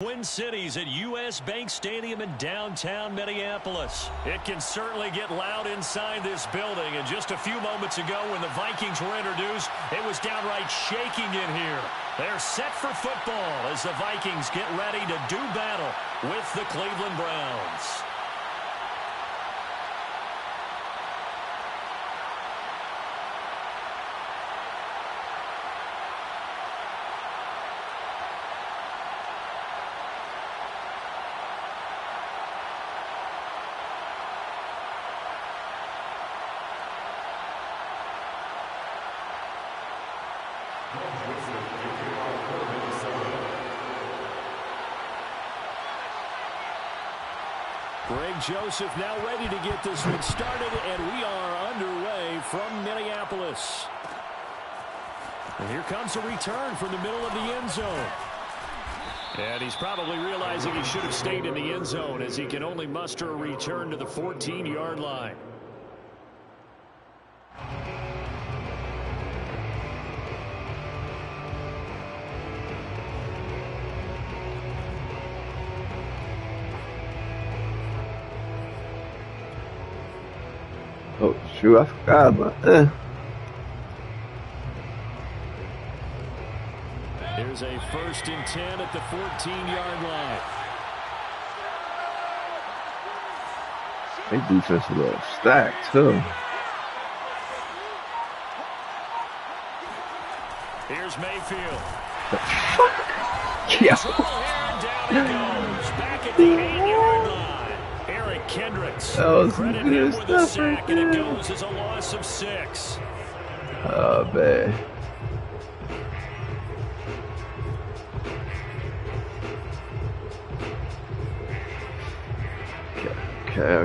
Twin Cities at U.S. Bank Stadium in downtown Minneapolis. It can certainly get loud inside this building. And just a few moments ago when the Vikings were introduced, it was downright shaking in here. They're set for football as the Vikings get ready to do battle with the Cleveland Browns. Greg Joseph now ready to get this one started, and we are underway from Minneapolis. And here comes a return from the middle of the end zone. And he's probably realizing he should have stayed in the end zone as he can only muster a return to the 14-yard line. Oh, shoot, I forgot about that. Here's a 1st and 10 at the 14-yard line. They defense a little stacked, too. Here's Mayfield. The fuck? Yeah. Down he goes. Back at the 8-yard line. Kendricks. That was credit good him with stuff a sack, right and it there. goes as a loss of 6. Oh, man. Okay.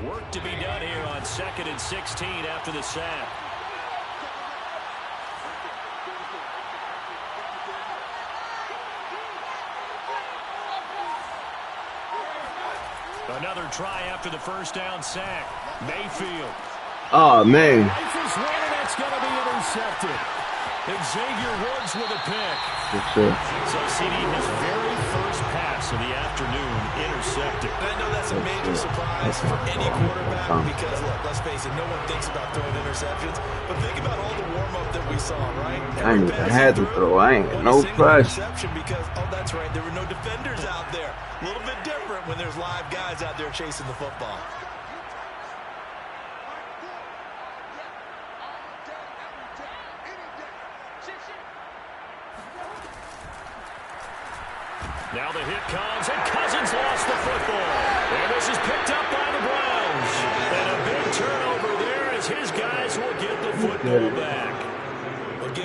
Work to be done here on 2nd and 16 after the sack. Another try after the 1st down sack. Mayfield. Oh, man. Rifles one, and that's going to be intercepted. Xavier Woods with a pick. Yes, sir. So, CD, his very first pass of the afternoon intercepted. And I know that's a major surprise for any quarterback because, look, let's face it, no one thinks about throwing interceptions. But think about all the warm-up that we saw, right? I ain't even had to throw. I ain't got no pressure. Because, oh, that's right, there were no defenders out there. A little bit different when there's live guys out there chasing the football. Now the hit comes, and Cousins lost the football. And this is picked up by the Browns. And a big turnover there as his guys will get the football back.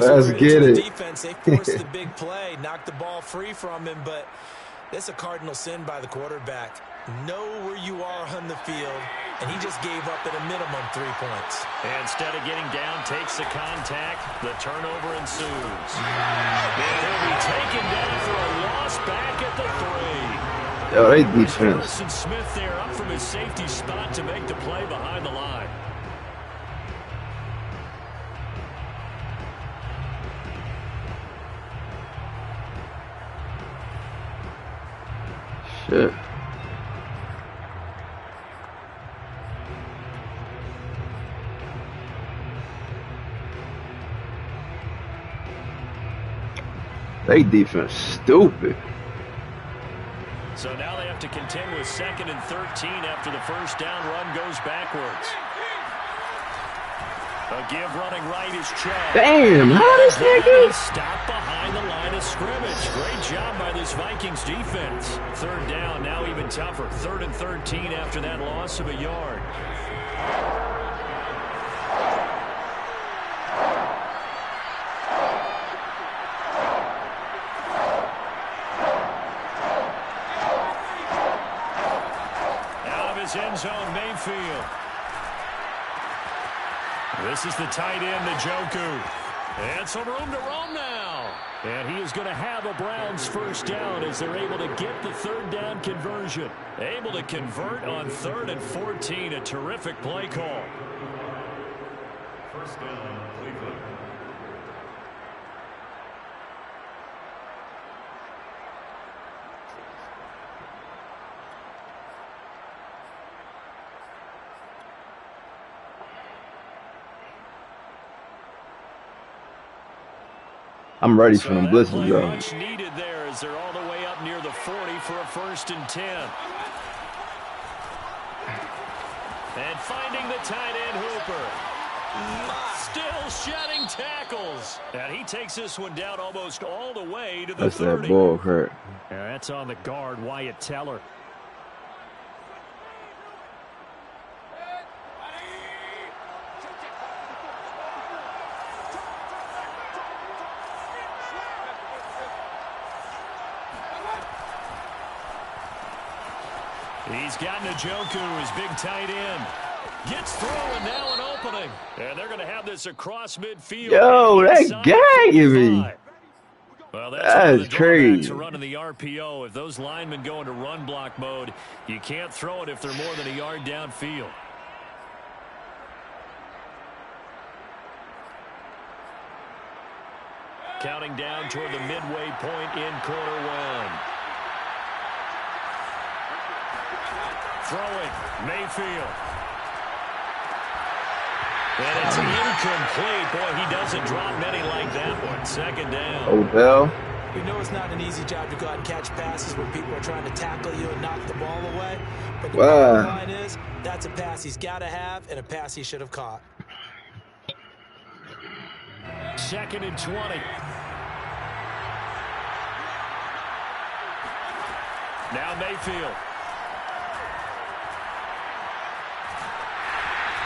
Let's get it. Defense, they forced the big play, knocked the ball free from him, but that's a cardinal sin by the quarterback. Know where you are on the field, and he just gave up at a minimum 3 points. And instead of getting down, takes the contact. The turnover ensues. And he'll be taken down for a loss back at the 3. Yo, they defense. Harrison Smith there up from his safety spot to make the play behind the line. Shit. They defense stupid. So now they have to contend with 2nd and 13 after the 1st down run goes backwards. A give running right is Chubb. Damn, how this nigga? Stop behind the line of scrimmage. Great job by this Vikings defense. 3rd down, now even tougher. 3rd and 13 after that loss of a yard. End zone, Mayfield. This is the tight end, Njoku. And some room to roam now. And he is going to have a Browns 1st down as they're able to get the 3rd down conversion. Able to convert on 3rd and 14. A terrific play call. I'm ready for them blitzes, though. Much needed there as they're all the way up near the 40 for a 1st and 10. And finding the tight end Hooper. Still shedding tackles. And he takes this one down almost all the way to the 30. That's that ball hurt. Yeah, that's on the guard, Wyatt Teller. He's got Njoku, his big tight end. Gets through and now an opening. And they're going to have this across midfield. Yo, that gagged me. Well, that's crazy. To run in the RPO. If those linemen go into run block mode, you can't throw it if they're more than a yard downfield. Counting down toward the midway point in quarter one. Throwing, Mayfield. And it's incomplete. Boy, he doesn't drop many like that one. 2nd down. Odell. We know it's not an easy job to go out and catch passes when people are trying to tackle you and knock the ball away. But the bottom line is, that's a pass he's got to have and a pass he should have caught. 2nd and 20. Now Mayfield.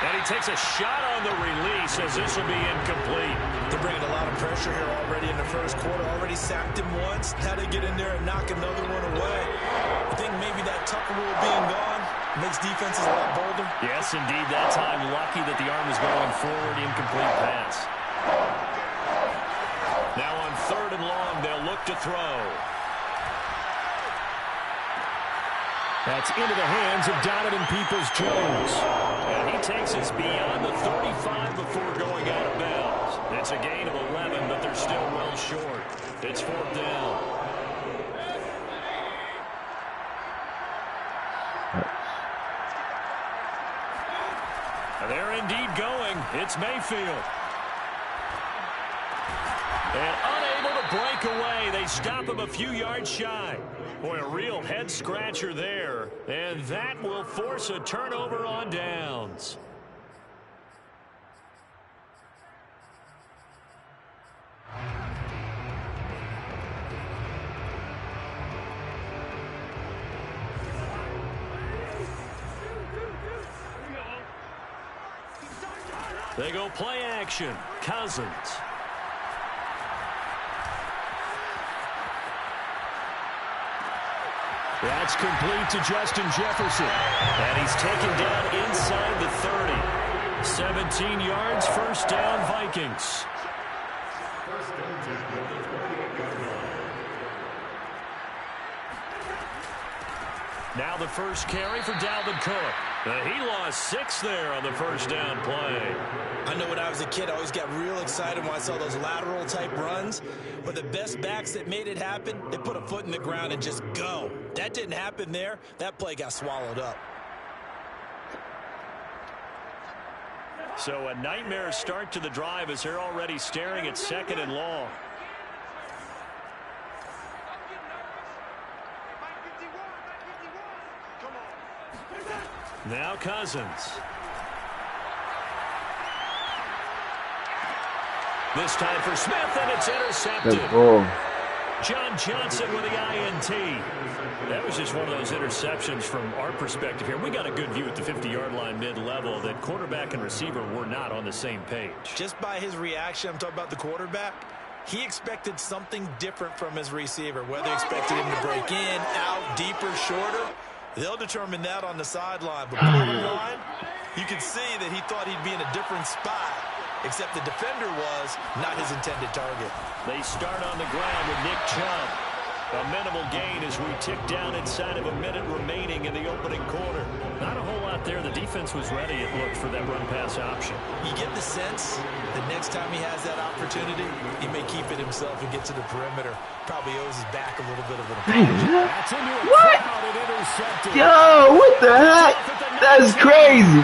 And he takes a shot on the release as this will be incomplete. They're bringing a lot of pressure here already in the 1st quarter. Already sacked him once. Now they get in there and knock another one away. I think maybe that Tucker rule being gone makes defenses a lot bolder. Yes, indeed. That time, lucky that the arm is going forward. Incomplete pass. Now on 3rd and long, they'll look to throw. That's into the hands of Donovan Peoples-Jones. And he takes us beyond the 35 before going out of bounds. It's a gain of 11, but they're still well short. It's 4th down. They're indeed going. It's Mayfield. And unable to break away. They stop him a few yards shy. Boy, a real head-scratcher there. And that will force a turnover on downs. They go play action. Cousins. That's complete to Justin Jefferson. And he's taken down inside the 30. 17 yards, 1st down, Vikings. Now the first carry for Dalvin Cook. He lost 6 there on the 1st down play. I know when I was a kid, I always got real excited when I saw those lateral type runs. But the best backs that made it happen, they put a foot in the ground and just go. That didn't happen there. That play got swallowed up. So a nightmare start to the drive as they're already staring at 2nd and long. Now Cousins. This time for Smith, and it's intercepted. John Johnson with the INT. That was just one of those interceptions from our perspective here. We got a good view at the 50-yard line mid-level that quarterback and receiver were not on the same page. Just by his reaction, I'm talking about the quarterback, he expected something different from his receiver, whether he expected him to break in, out, deeper, shorter. They'll determine that on the sideline. But bottom line, you can see that he thought he'd be in a different spot, except the defender was not his intended target. They start on the ground with Nick Chubb. A minimal gain as we tick down inside of a minute remaining in the opening quarter. Not a whole lot there. The defense was ready, it looked, for that run-pass option. You get the sense the next time he has that opportunity, he may keep it himself and get to the perimeter. Probably owes his back a little bit of an apology. That's into a What? crowd and intercepted. Yo, what the heck? That's crazy.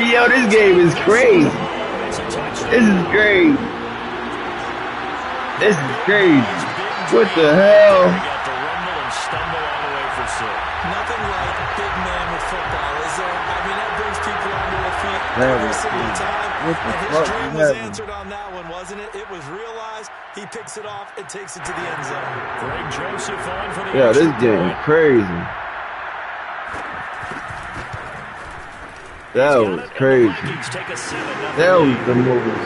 Yo, this game is crazy. This is great. This is crazy. What the hell? Got to rumble and stumble all the way for six. Nothing like big man with football, is there? I mean, that brings people onto their feet every single time. What the And his fuck dream is was happening? answered on that one, wasn't it? It was realized. He picks it off and takes it to the end zone. Greg Joseph on for the Yeah, this extra game is point. crazy. That He's got was it, and the crazy. Vikings take a 7-0 That was lead. the movie.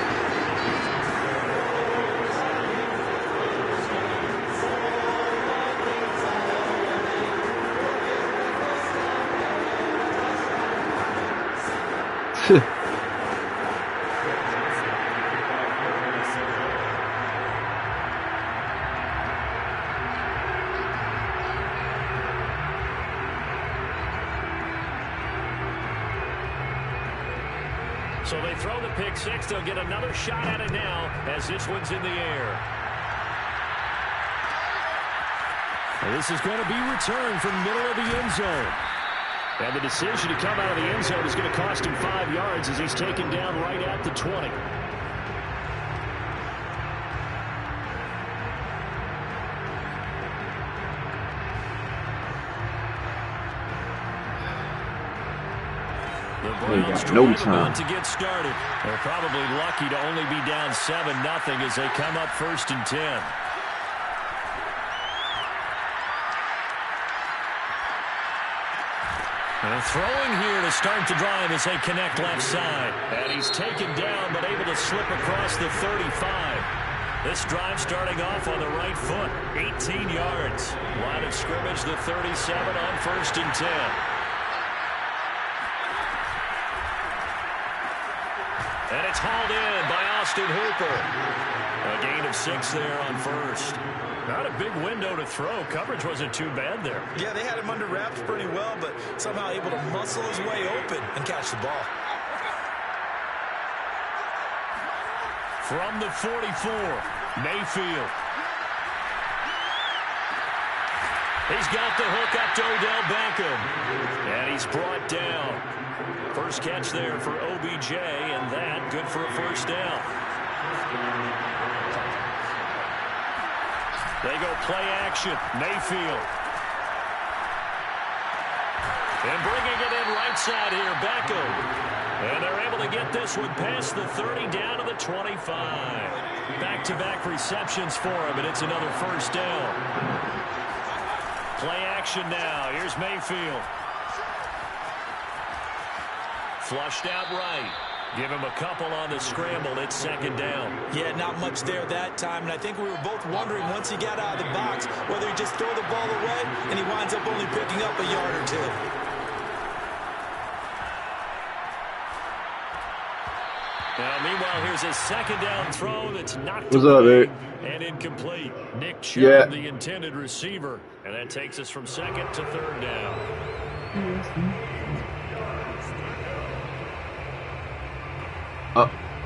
So they throw the pick six. They'll get another shot at it now as this one's in the air. And this is going to be returned from middle of the end zone. And the decision to come out of the end zone is going to cost him 5 yards as he's taken down right at the 20. The Browns got no drive time. about to get started. They're probably lucky to only be down 7-0 as they come up 1st and 10. And throwing here to start the drive as they connect left side. And he's taken down but able to slip across the 35. This drive starting off on the right foot. 18 yards. Line of scrimmage, the 37 on 1st and 10. And it's hauled in by Austin Hooper. A gain of 6 there on 1st. Not a big window to throw. Coverage wasn't too bad there. Yeah, they had him under wraps pretty well, but somehow able to muscle his way open and catch the ball. From the 44, Mayfield. He's got the hook up to Odell Beckham. And he's brought down. First catch there for OBJ, and that good for a first down. They go play action. Mayfield. And bringing it in right side here, Beckham. And they're able to get this one past the 30 down to the 25. Back-to-back receptions for him, and it's another first down. Play action now. Here's Mayfield. Flushed out right. Give him a couple on the scramble. It's 2nd down. Yeah, not much there that time, and I think we were both wondering once he got out of the box whether he just throw the ball away and he winds up only picking up a yard or two. Now, meanwhile, here's a 2nd down throw that's knocked What's up, away Eric? and incomplete. Nick Chubb, Yeah. the intended receiver, and that takes us from 2nd to 3rd down.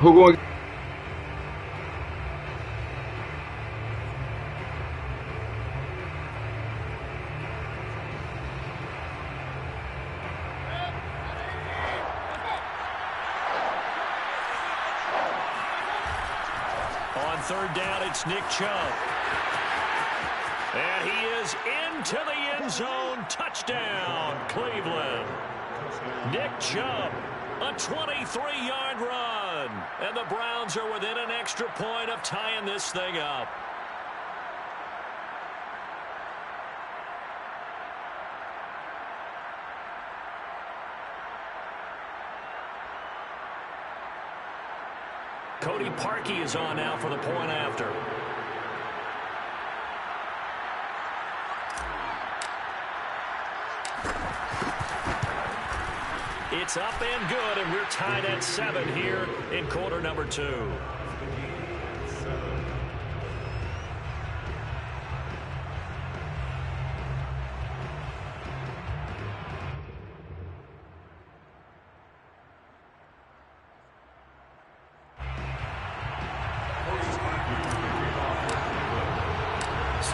Who going? On 3rd down, it's Nick Chubb. And he is into the end zone. Touchdown, Cleveland. Nick Chubb, a 23-yard run. And the Browns are within an extra point of tying this thing up. Cody Parkey is on now for the point after. It's up and good, and we're tied at 7 here in quarter number 2.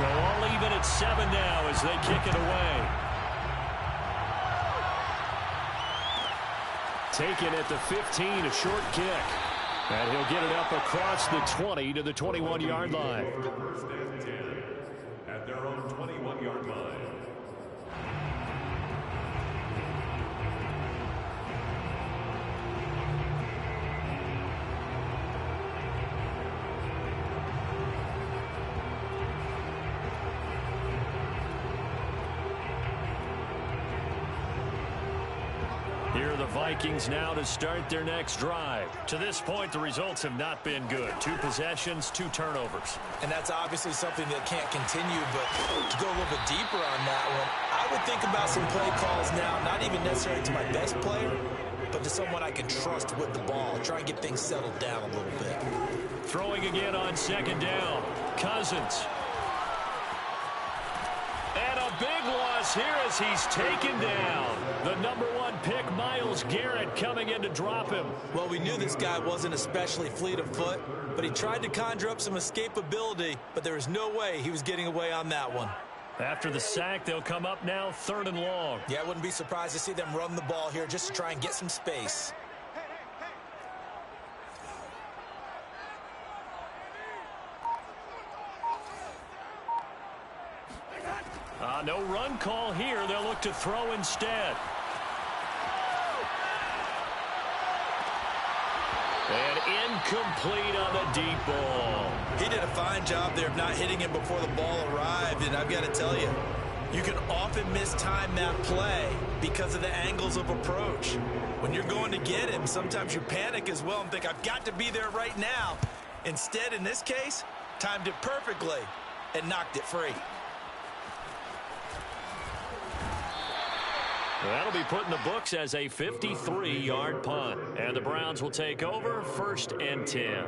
So all even at 7 now as they kick it away. Taken at the 15, a short kick. And he'll get it up across the 20 to the 21-yard line. First and 10 at their own 21-yard line. Here are the Vikings now to start their next drive. To this point, the results have not been good. 2 possessions, 2 turnovers. And that's obviously something that can't continue, but to go a little bit deeper on that one, I would think about some play calls now, not even necessarily to my best player, but to someone I can trust with the ball. Try and get things settled down a little bit. Throwing again on 2nd down. Cousins. And a big loss here as he's taken down. The number 1 pick, Myles Garrett, coming in to drop him. Well, we knew this guy wasn't especially fleet of foot, but he tried to conjure up some escapability, but there was no way he was getting away on that one. After the sack, they'll come up now 3rd and long. Yeah, I wouldn't be surprised to see them run the ball here just to try and get some space. No run call here. They'll look to throw instead. And incomplete on the deep ball. He did a fine job there of not hitting him before the ball arrived, and I've got to tell you, you can often mistime that play because of the angles of approach. When you're going to get him, sometimes you panic as well and think, I've got to be there right now. Instead, in this case, timed it perfectly and knocked it free. That'll be put in the books as a 53-yard punt. And the Browns will take over 1st and 10.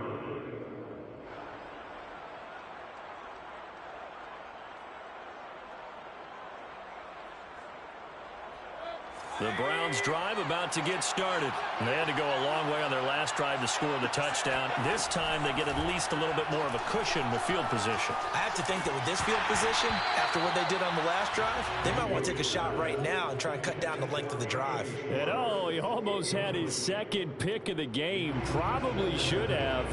The Browns drive about to get started. They had to go a long way on their last drive to score the touchdown. This time they get at least a little bit more of a cushion with field position. I have to think that with this field position, after what they did on the last drive, they might want to take a shot right now and try and cut down the length of the drive. And he almost had his 2nd pick of the game. Probably should have.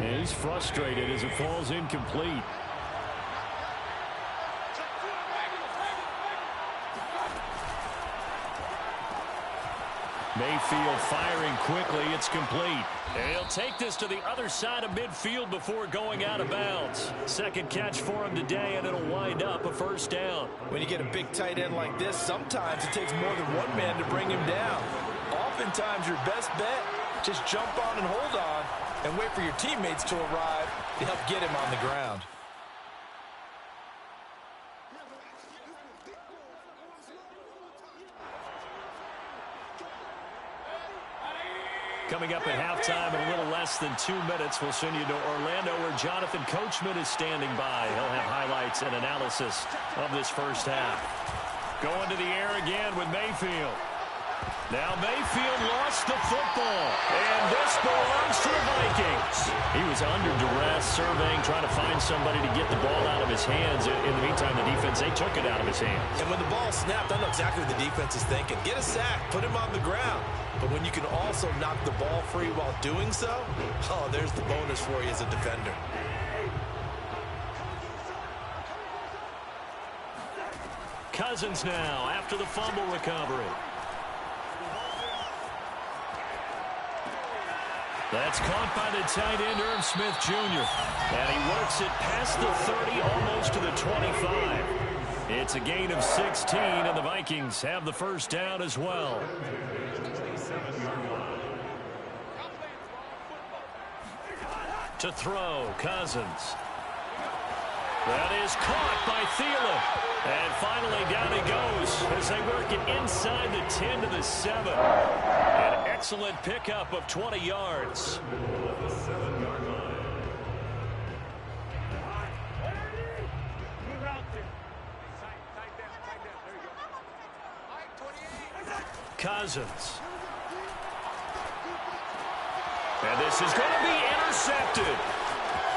And he's frustrated as it falls incomplete. Mayfield firing quickly. It's complete. And he'll take this to the other side of midfield before going out of bounds. 2nd catch for him today, and it'll wind up a 1st down. When you get a big tight end like this, sometimes it takes more than one man to bring him down. Oftentimes, your best bet, just jump on and hold on and wait for your teammates to arrive to help get him on the ground. Coming up at halftime in a little less than 2 minutes, we'll send you to Orlando where Jonathan Coachman is standing by. He'll have highlights and analysis of this 1st half. Going to the air again with Mayfield. Now Mayfield lost the football, and this belongs to the Vikings. He was under duress, surveying, trying to find somebody to get the ball out of his hands. In the meantime, the defense, they took it out of his hands. And when the ball snapped, I know exactly what the defense is thinking. Get a sack, put him on the ground. But when you can also knock the ball free while doing so, there's the bonus for you as a defender. Cousins now after the fumble recovery. That's caught by the tight end, Irv Smith Jr. And he works it past the 30, almost to the 25. It's a gain of 16, and the Vikings have the 1st down as well. To throw, Cousins. That is caught by Thielen. And finally down he goes as they work it inside the 10 to the 7. An excellent pickup of 20 yards. Cousins. And this is going to be intercepted.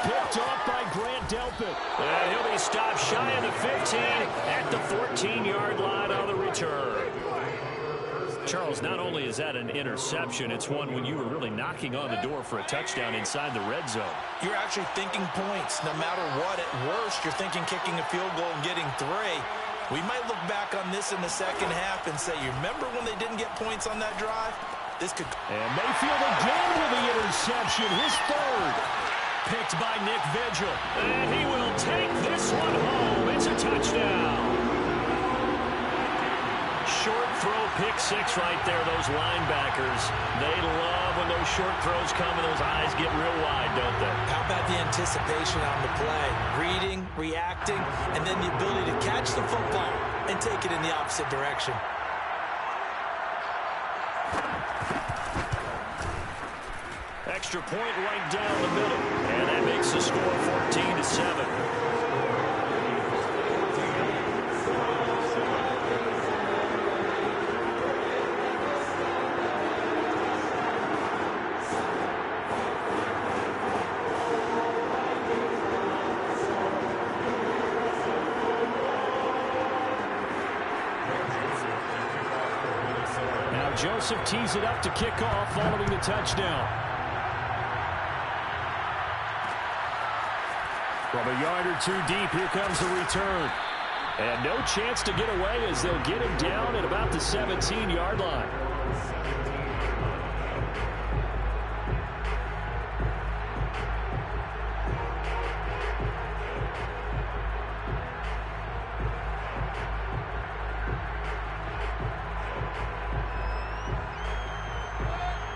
Picked off by Grant Delpit. And he'll be stopped shy of the 15 at the 14-yard line on the return. Charles, not only is that an interception, it's one when you were really knocking on the door for a touchdown inside the red zone. You're actually thinking points. No matter what, at worst, you're thinking kicking a field goal and getting 3. We might look back on this in the second half and say, you remember when they didn't get points on that drive? This could... And Mayfield again with the interception, his third. Picked by Nick Vigil. And he will take this one home. It's a touchdown. Short throw, pick 6 right there, those linebackers. They love when those short throws come and those eyes get real wide, don't they? How about the anticipation on the play? Reading, reacting, and then the ability to catch the football and take it in the opposite direction. Extra point right down the middle. And that makes the score 14-7. Now Joseph tees it up to kick off following the touchdown. From a yard or 2 deep, here comes the return. And no chance to get away as they'll get him down at about the 17-yard line.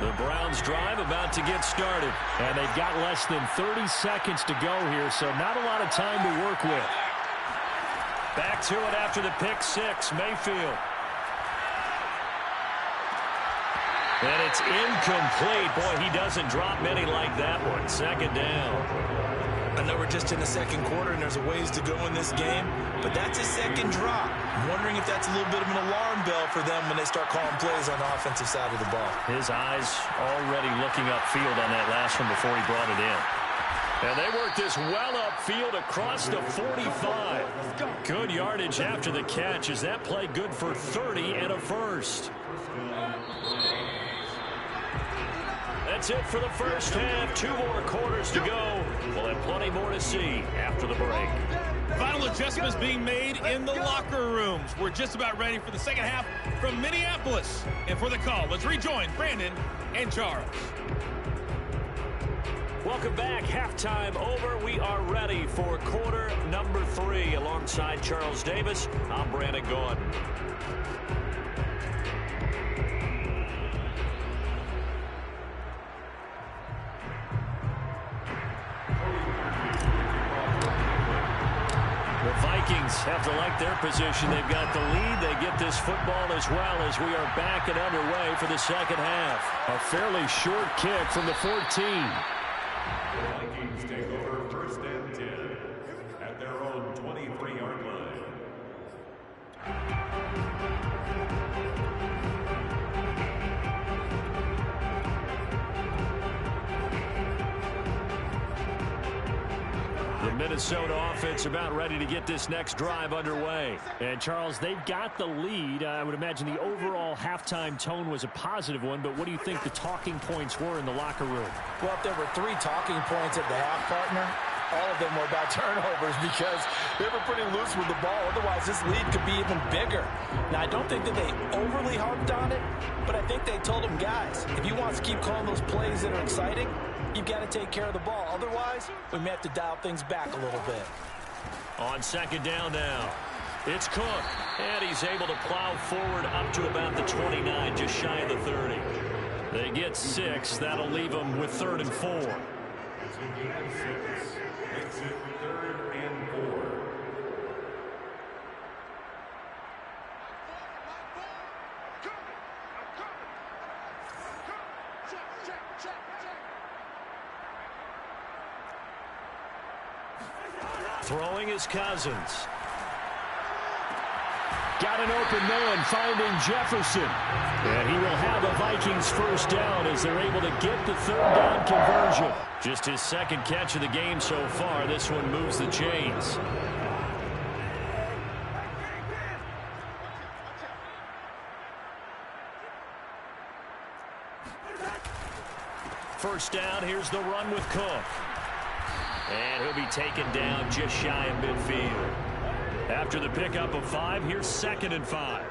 The Browns drive about to get started, and they've got less than 30 seconds to go here, so not a lot of time to work with. Back to it after the pick 6, Mayfield. And it's incomplete. Boy, he doesn't drop many like that one. Second down. I know we're just in the second quarter and there's a ways to go in this game, but that's a second drop. I'm wondering if that's a little bit of an alarm bell for them when they start calling plays on the offensive side of the ball. His eyes already looking upfield on that last one before he brought it in. And they work this well upfield across the 45. Good yardage after the catch. Is that play good for 30 and a first? That's it for the first half. 2 more quarters to go. We'll have plenty more to see after the break. Final adjustments being made in the locker rooms. We're just about ready for the second half from Minneapolis. And for the call, let's rejoin Brandon and Charles. Welcome back. Halftime over. We are ready for quarter number 3. Alongside Charles Davis, I'm Brandon Gordon. Vikings have to like their position. They've got the lead. They get this football as well as we are back and underway for the second half. A fairly short kick from the 14. The Vikings take over first and 10 at their own 23-yard line. The Minnesota offense about ready to get this next drive underway. And, Charles, they've got the lead. I would imagine the overall halftime tone was a positive one, but what do you think the talking points were in the locker room? Well, if there were 3 talking points at the half, partner, all of them were about turnovers because they were pretty loose with the ball. Otherwise, this lead could be even bigger. Now, I don't think that they overly harped on it, but I think they told them, guys, if you want us to keep calling those plays that are exciting, you've got to take care of the ball. Otherwise, we may have to dial things back a little bit. On second down now, it's Cook. And he's able to plow forward up to about the 29, just shy of the 30. They get 6. That'll leave them with 3rd and 4. Makes it 3rd and 4. Throwing is Cousins. Got an open man finding Jefferson. And he will have a Vikings first down as they're able to get the third down conversion. Just his second catch of the game so far. This one moves the chains. First down, here's the run with Cook. And he'll be taken down just shy of midfield. After the pickup of 5, here's 2nd and 5.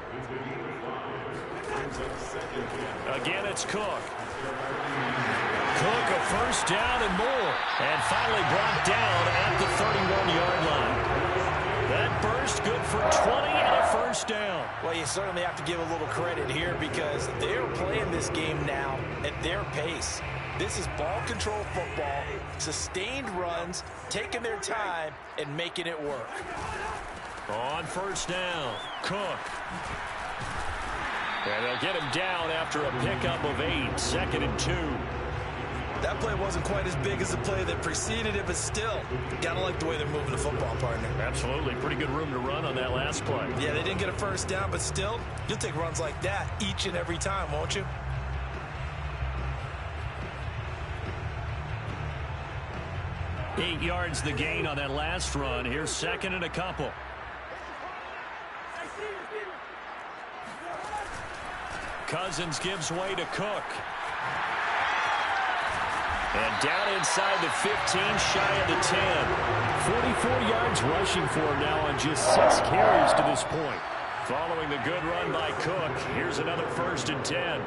Again, it's Cook. Cook, a first down and more. And finally brought down at the 31-yard line. That burst good for 20 and a first down. Well, you certainly have to give a little credit here because they're playing this game now at their pace. This is ball control football, sustained runs, taking their time and making it work. On first down, Cook. And they'll get him down after a pickup of 8, 2nd and 2. That play wasn't quite as big as the play that preceded it, but still, gotta like the way they're moving the football, partner. Absolutely. Pretty good room to run on that last play. Yeah, they didn't get a first down, but still, you'll take runs like that each and every time, won't you? Eight yards the gain on that last run. Here's 2nd and a couple. Cousins gives way to Cook. And down inside the 15, shy of the 10. 44 yards rushing for him now on just 6 carries to this point. Following the good run by Cook, here's another 1st and 10.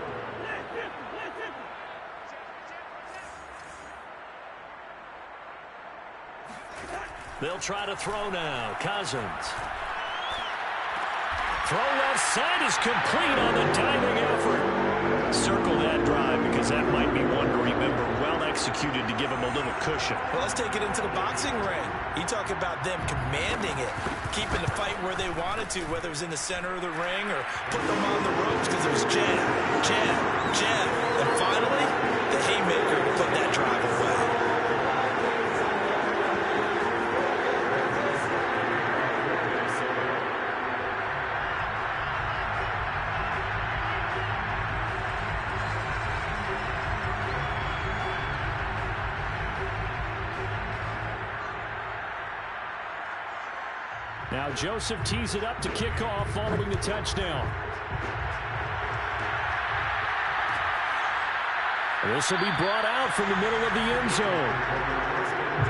They'll try to throw now. Cousins. Throw left side is complete on the diving effort. Circle that drive because that might be one to remember. Well executed to give him a little cushion. Well, let's take it into the boxing ring. You talk about them commanding it, keeping the fight where they wanted to, whether it was in the center of the ring or putting them on the ropes because it was jab, jab, jab. And finally, the haymaker to put that drive away. Now Joseph tees it up to kick off following the touchdown. This will be brought out from the middle of the end zone.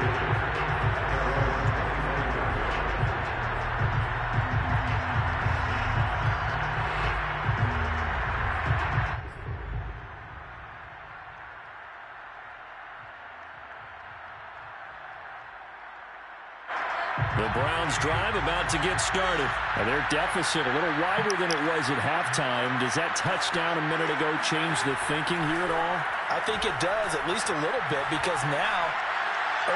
The Browns drive about to get started. And their deficit a little wider than it was at halftime. Does that touchdown a minute ago change the thinking here at all? I think it does, at least a little bit, because now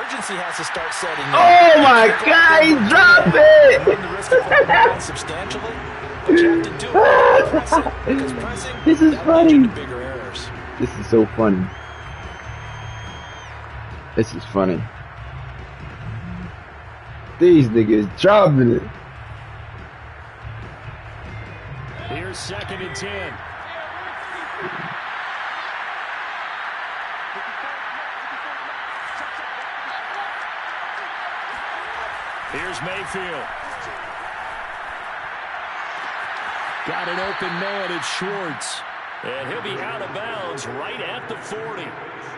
urgency has to start setting in. Oh my God, he dropped it! Run the risk of running substantially, but you have to do it. Pressing, because pressing, This is that funny. leads you to bigger errors. This is so funny. This is funny. These niggas dropping it. Here's 2nd and 10. Here's Mayfield. Got an open man, it's Schwartz. And he'll be out of bounds right at the 40.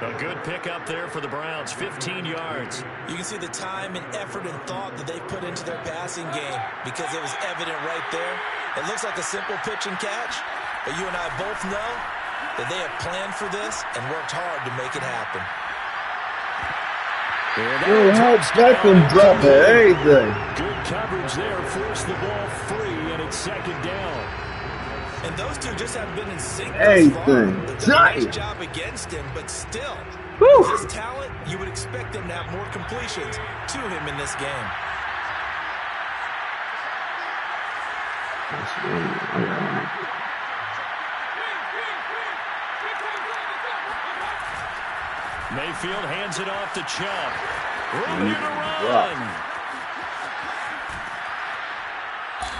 A good pickup there for the Browns, 15 yards. You can see the time and effort and thought that they put into their passing game because it was evident right there. It looks like a simple pitch and catch, but you and I both know that they have planned for this and worked hard to make it happen. Yo, how back and drop it, everything. Good coverage there, forced the ball free, and it's 2nd down. And those two just haven't been in sync Anything. thus far. They've done a nice Giant. job against him, but still, Whew. with his talent, you would expect them to have more completions to him in this game. Mayfield hands it off to Chubb. Room here to run.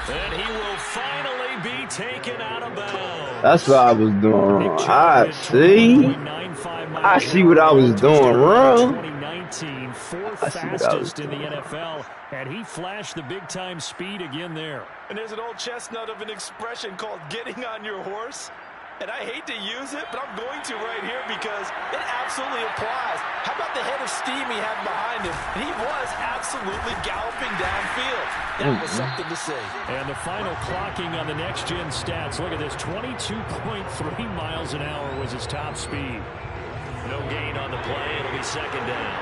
And he will finally be taken out of bounds. That's what I was doing wrong. I see. I see what I was doing wrong. 2019, fourth I see what I was fastest in the NFL, and he flashed the big-time speed again there. And there's an old chestnut of an expression called getting on your horse. And I hate to use it, but I'm going to right here because it absolutely applies. How about the head of steam he had behind him? And he was absolutely galloping downfield. That was something to see. And the final clocking on the next-gen stats. Look at this, 22.3 miles an hour was his top speed. No gain on the play. It'll be second down.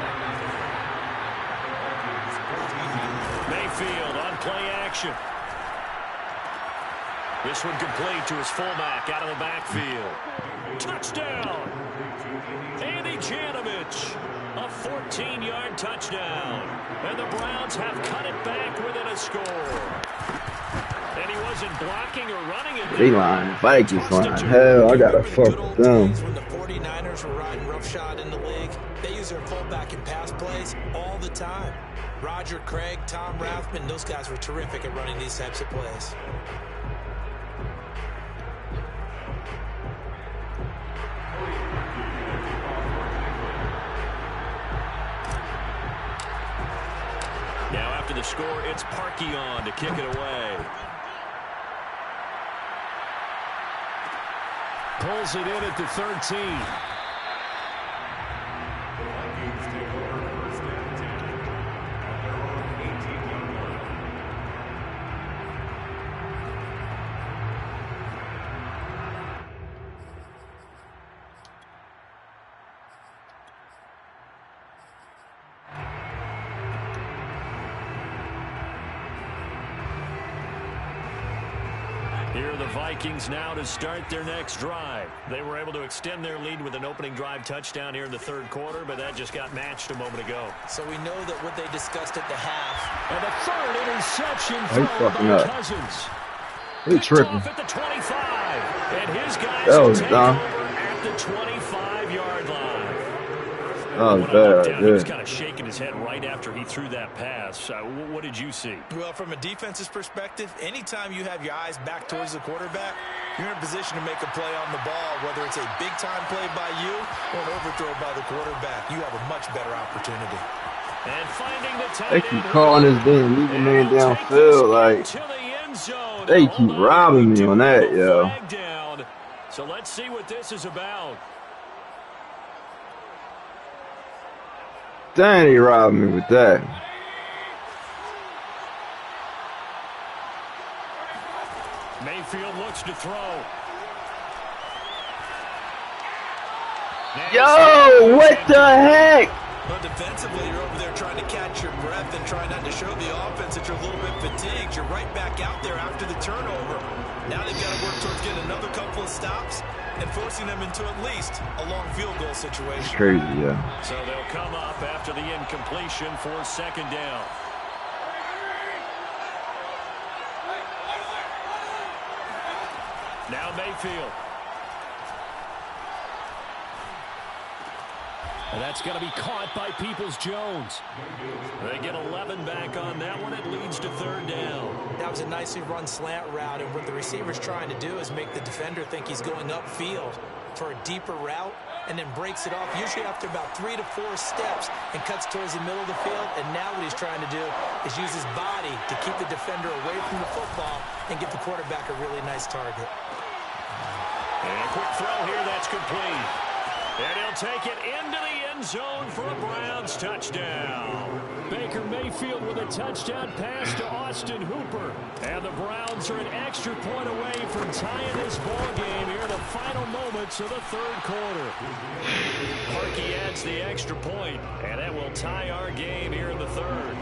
Mayfield on play action. This one complete to his fullback out of the backfield. Touchdown! Andy Janovich, a 14-yard touchdown. And the Browns have cut it back within a score. And he wasn't blocking or running it. They line, Vikings line. Hell, I gotta fuck with them. When the 49ers were riding roughshod in the league, they use their fullback in pass plays all the time. Roger Craig, Tom Rathman, those guys were terrific at running these types of plays. Now after the score, it's Parkey on to kick it away. Pulls it in at the 13. The Vikings take over first and 10 at their own 18-yard line. Here are the Vikings now to start their next drive. They were able to extend their lead with an opening drive touchdown here in the third quarter, but that just got matched a moment ago. So we know that what they discussed at the half. And the third interception Oh, thrown by Cousins. He tripping. Off at the 25. And his guys That was take dumb. over at the 25-yard line. That was When I bad looked right down, he was there. kind of shaking his head right after he threw that pass. What did you see? Well, from a defense's perspective, anytime you have your eyes back towards the quarterback, you're in a position to make a play on the ball, whether it's a big-time play by you or an overthrow by the quarterback. You have a much better opportunity. And finding the tight They keep end. calling this damn legal man downfield. Like, To the end zone. they keep robbing me on that, yo. Flag down. So let's see what this is about. dang, he robbed me with that. Mayfield looks to throw. Yo, what the heck? But defensively, you're over there trying to catch your breath and trying not to show the offense that you're a little bit fatigued. You're right back out there after the turnover. Now they've got to work towards getting another couple of stops and forcing them into at least a long field goal situation. It's crazy, yeah. So they'll come up after the incompletion for second down. Now Mayfield. And that's going to be caught by Peoples-Jones. They get 11 back on that one. It leads to third down. That was a nicely run slant route, and what the receiver's trying to do is make the defender think he's going upfield for a deeper route and then breaks it off, usually after about 3 to 4 steps, and cuts towards the middle of the field. And now what he's trying to do is use his body to keep the defender away from the football and give the quarterback a really nice target. And a quick throw here, that's complete. And he'll take it into the end zone for a Browns touchdown. Baker Mayfield with a touchdown pass to Austin Hooper. And the Browns are an extra point away from tying this ball game here in the final moments of the third quarter. Parkey adds the extra point, and that will tie our game here in the third.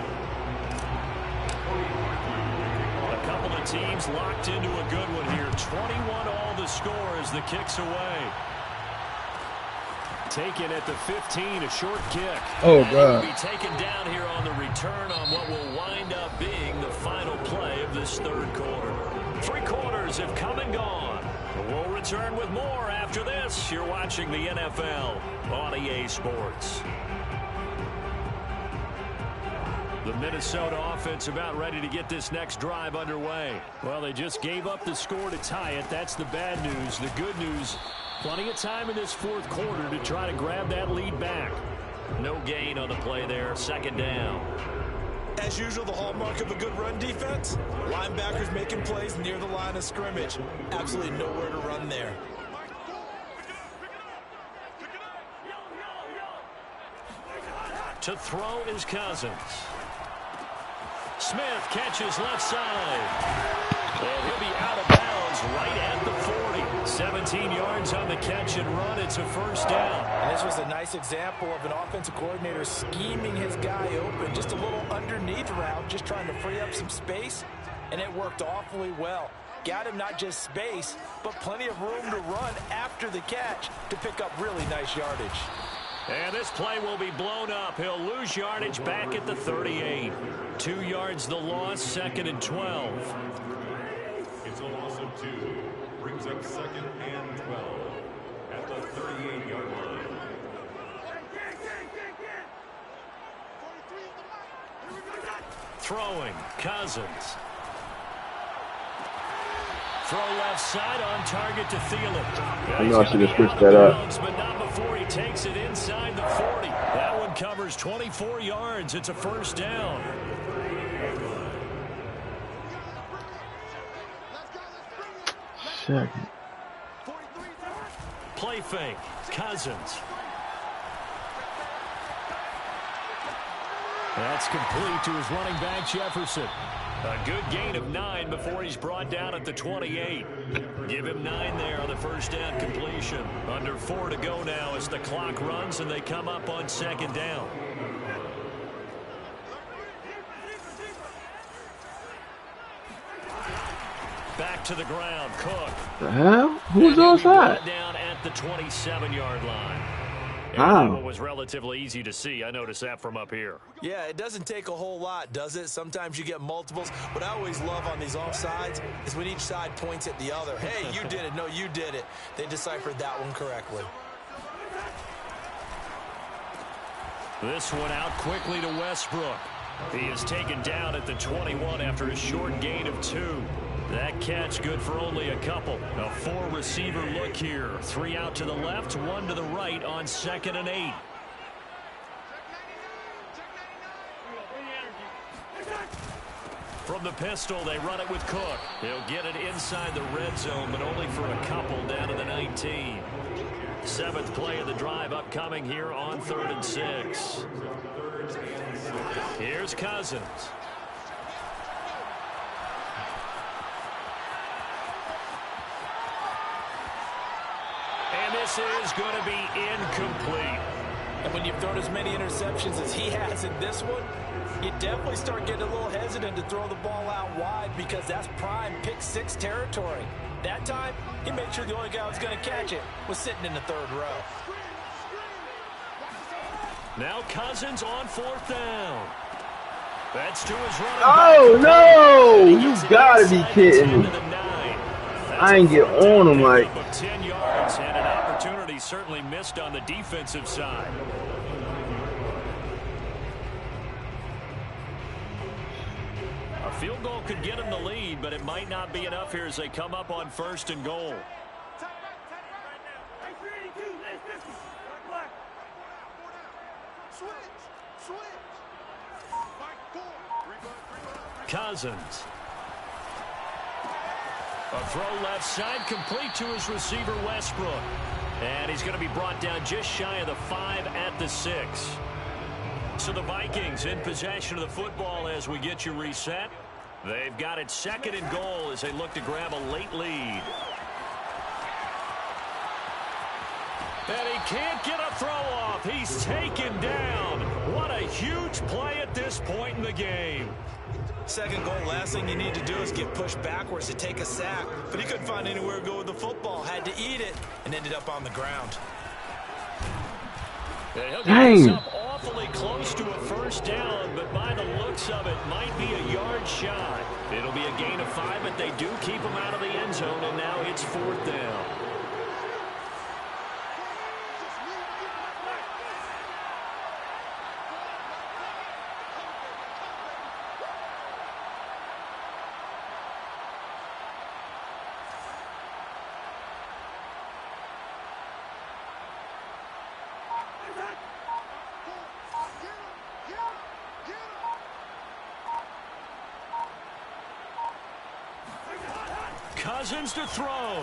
A couple of teams locked into a good one here. 21 all the score as the kick's away. Taken at the 15, a short kick. Oh, and God. He will be taken down here on the return on what will wind up being the final play of this third quarter. 3 quarters have come and gone. We'll return with more after this. You're watching the NFL on EA Sports. The Minnesota offense about ready to get this next drive underway. Well, they just gave up the score to tie it. That's the bad news. The good news, plenty of time in this fourth quarter to try to grab that lead back. No gain on the play there. Second down. As usual, the hallmark of a good run defense, linebackers making plays near the line of scrimmage. Absolutely nowhere to run there. To throw is Cousins. Smith catches left side. And he'll be out of bounds right at the 40. 17 yards on the catch and run. It's a first down. And this was a nice example of an offensive coordinator scheming his guy open. Just a little underneath route, just trying to free up some space. And it worked awfully well. Got him not just space, but plenty of room to run after the catch to pick up really nice yardage. And this play will be blown up. He'll lose yardage back at the 38. 2 yards the loss, second and 12. It's a loss of 2. Brings up second and 12 at the 38-yard line. Throwing, Cousins. Throw left side on target to Thielen. I know I should have switched that up. But not before he takes it inside the 40. That one covers 24 yards. It's a first down. Second. Play fake. Cousins. That's complete to his running back, Jefferson. A good gain of 9 before he's brought down at the 28. Give him 9 there on the first down completion. Under 4 to go now as the clock runs and they come up on second down. Back to the ground, Cook. The hell? Who's outside? Down at the 27-yard line. Wow. It was relatively easy to see. I noticed that from up here. Yeah, it doesn't take a whole lot, does it? Sometimes you get multiples. What I always love on these offsides is when each side points at the other. Hey, you did it. No, you did it. They deciphered that one correctly. This one out quickly to Westbrook. He is taken down at the 21 after a short gain of 2. That catch good for only a couple. A 4-receiver look here. 3 out to the left, 1 to the right on second and 8. From the pistol, they run it with Cook. He'll get it inside the red zone, but only for a couple down to the 19. 7th play of the drive upcoming here on 3rd and 6. Here's Cousins. And this is going to be incomplete. And when you've thrown as many interceptions as he has in this one, you definitely start getting a little hesitant to throw the ball out wide because that's prime pick 6 territory. That time, he made sure the only guy who was going to catch it was sitting in the 3rd row. Now Cousins on 4th down. That's to his running Oh, back. no! You gotta be kidding me. I ain't get on him like. 10 yards and an opportunity certainly missed on the defensive side. A field goal could get him the lead, but it might not be enough here as they come up on 1st and goal. Cousins. A throw left side complete to his receiver Westbrook. And he's going to be brought down just shy of the 5 at the 6. So the Vikings in possession of the football as we get you reset. They've got it 2nd and goal as they look to grab a late lead. And he can't get a throw off. He's taken down. What a huge play at this point in the game. 2nd goal, last thing you need to do is get pushed backwards to take a sack. But he couldn't find anywhere to go with the football. Had to eat it and ended up on the ground. He'll get this up awfully close to a first down, but by the looks of it, might be a yard shy. It'll be a gain of 5, but they do keep him out of the end zone, and now it's 4th down. Cousins to throw.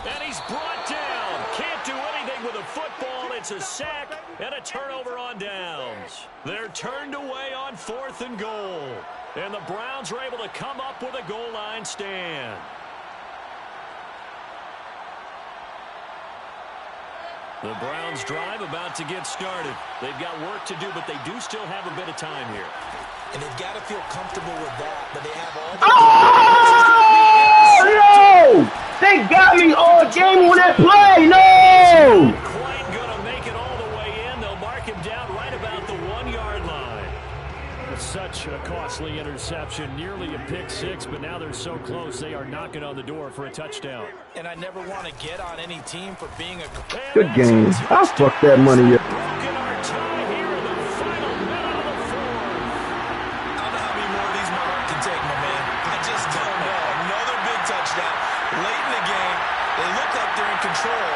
And he's brought down. Can't do anything with a football. It's a sack and a turnover on downs. They're turned away on 4th and goal. And the Browns are able to come up with a goal line stand. The Browns drive about to get started. They've got work to do, but they do still have a bit of time here. And they've got to feel comfortable with that, but they have all the... Oh, no! They got me all game on that play. No! Quite going to make it all the way in. They'll mark him down right about the 1-yard line. Such a costly interception, nearly a pick six, but now they're so close they are knocking on the door for a touchdown. And I never want to get on any team for being a... Good game. I'll fuck that money up. Broken our tie here in the final minute of the fourth. I don't know how many more of these my heart can take, my man. I just don't know. Another big touchdown. Late in the game, they look like they're in control,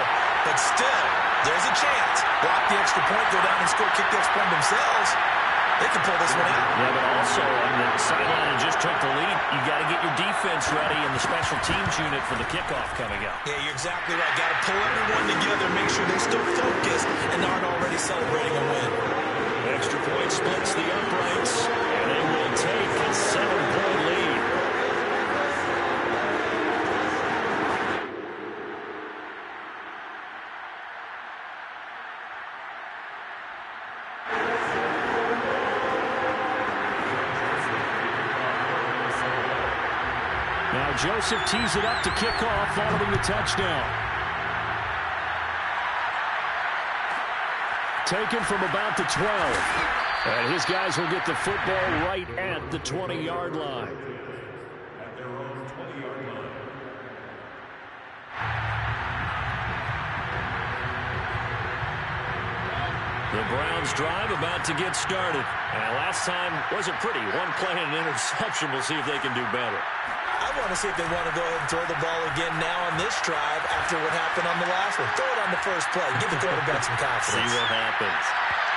but still, there's a chance. Block the extra point, go down and score, kick the extra point themselves. They can pull this one out. Yeah, but also on the sideline and just took the lead, you got to get your defense ready in the special teams unit for the kickoff coming up. Yeah, you're exactly right. Got to pull everyone together, make sure they're still focused and aren't already celebrating a win. Extra point splits the uprights, and they will take a 7-point lead. Now Joseph tees it up to kick off following the touchdown. Taken from about the 12. And his guys will get the football right at the 20-yard line. At their own 20-yard line. The Browns drive about to get started. And last time wasn't pretty. One play and an interception. We'll see if they can do better. I want to see if they want to go ahead and throw the ball again now on this drive after what happened on the last one. Throw it on the first play. Give the quarterback some confidence. See what happens.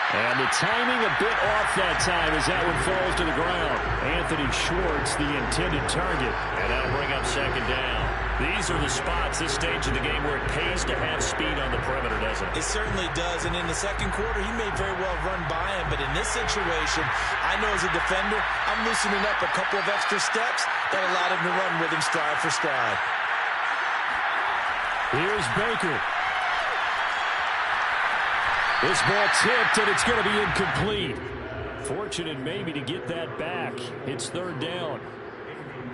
And the timing a bit off that time as that one falls to the ground. Anthony Schwartz, the intended target. And that'll bring up second down. These are the spots, this stage of the game, where it pays to have speed on the perimeter, doesn't it? It certainly does. And in the second quarter, he may very well run by him. But in this situation, I know as a defender, I'm loosening up a couple of extra steps that allowed him to run with him stride for stride. Here's Baker. This ball tipped, and it's going to be incomplete. Fortunate maybe to get that back. It's third down.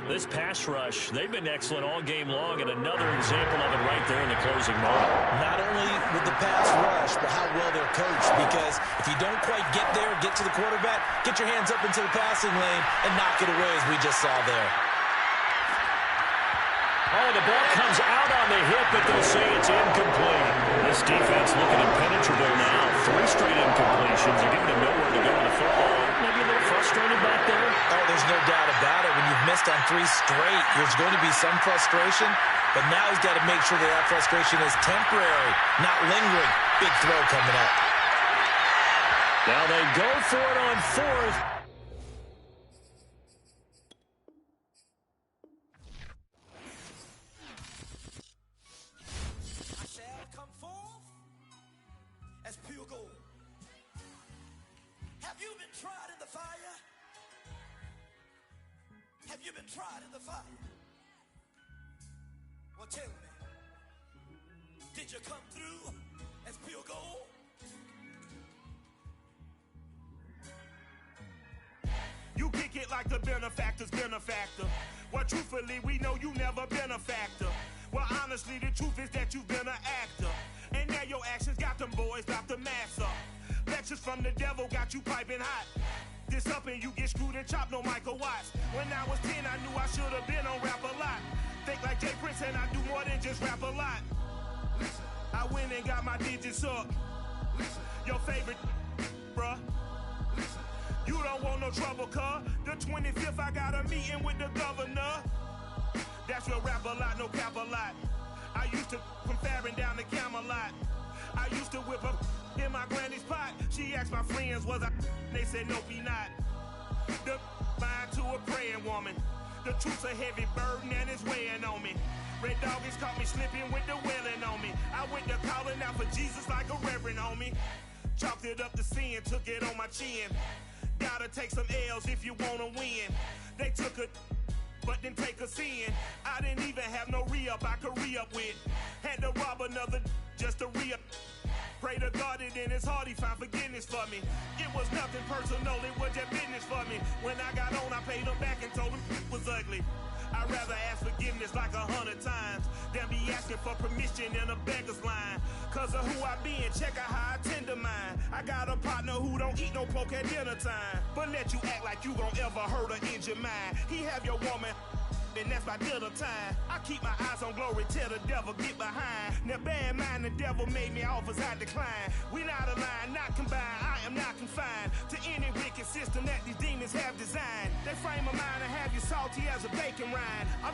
This pass rush, they've been excellent all game long, and another example of it right there in the closing moment. Not only with the pass rush, but how well they're coached. Because if you don't quite get there, get to the quarterback, get your hands up into the passing lane and knock it away, as we just saw there. Oh, the ball comes out on the hip, but they'll say it's incomplete. This defense looking impenetrable now. 3 straight incompletions. They're giving them nowhere to go in the football. Maybe a little frustrated back there. Oh, there's no doubt about it. When you've missed on 3 straight, there's going to be some frustration. But now he's got to make sure that frustration is temporary, not lingering. Big throw coming up. Now they go for it on 4th. Have you been tried in the fire? Well, tell me, did you come through as pure gold? You kick it like the benefactor's benefactor. Well, truthfully, we know you never been a factor. Well, honestly, the truth is that you've been an actor. And now your actions got them boys about to mass up. Lectures from the devil got you piping hot. This up and you get screwed and chopped, no Michael Watts. When I was 10, I knew I should have been on rap a lot. Think like Jay Prince and I do more than just rap a lot. Listen, I went and got my digits up. Listen, your favorite, bruh. Listen, you don't want no trouble, cuz. The 25th, I got a meeting with the governor. That's real rap a lot, no cap a lot. I used to from Farron down to Camelot. I used to whip up in my granny's pot. She asked my friends, was I? They said, nope, he not. The mind to a praying woman. The truth's a heavy burden and it's weighing on me. Red doggies caught me slipping with the wailing on me. I went to calling out for Jesus like a reverend on me. Chalked it up to sin, took it on my chin. Gotta take some L's if you wanna win. They took a but didn't take us in. I didn't even have no re-up I could re-up with. Had to rob another just to re-up. Pray to God that in his heart he found forgiveness for me. It was nothing personal, it was just business for me. When I got on, I paid him back and told him it was ugly. I'd rather ask forgiveness like 100 times than be asking for permission in a beggar's line. Cause of who I be and check out how I tend to mine. I got a partner who don't eat no pork at dinner time, but let you act like you gon' ever hurt or injure mine. He have your woman, and that's by dinner time. I keep my eyes on glory till the devil get behind. Now bear in mind the devil made me offers I decline. We not aligned, not combined, I am not confined to any wicked system that these demons have designed. They frame a mind and have you salty as a bacon rind.